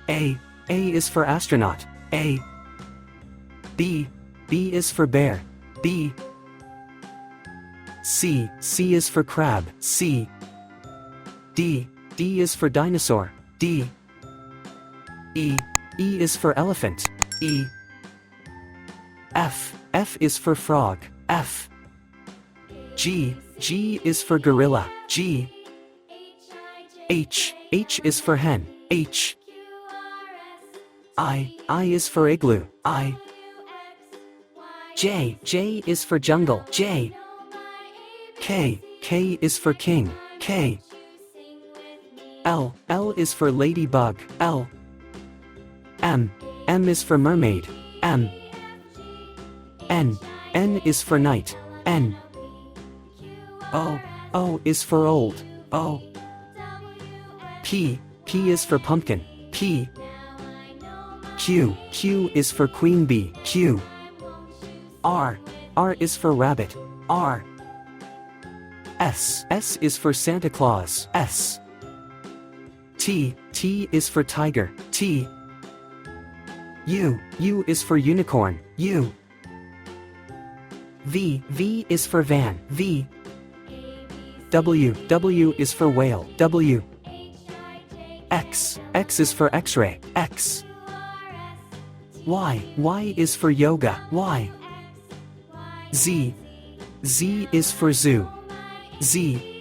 A is for astronaut. A. B is for bear. B. C is for crab. C. D is for dinosaur. D. E is for elephant. E. F is for frog. F. G is for gorilla. G. H is for hen. H. I is for igloo. I. J is for jungle. J. K is for king. K. L is for ladybug. L. M is for mermaid. M. N is for knight. N. O is for old. O. P is for pumpkin. P. Q is for queen bee. Q. R is for rabbit. R. S is for Santa Claus. S. T is for tiger. T. U is for unicorn. U. V is for van. V. W is for whale. W. X is for X-ray. X. Y is for yoga. Y. Z is for zoo. Z.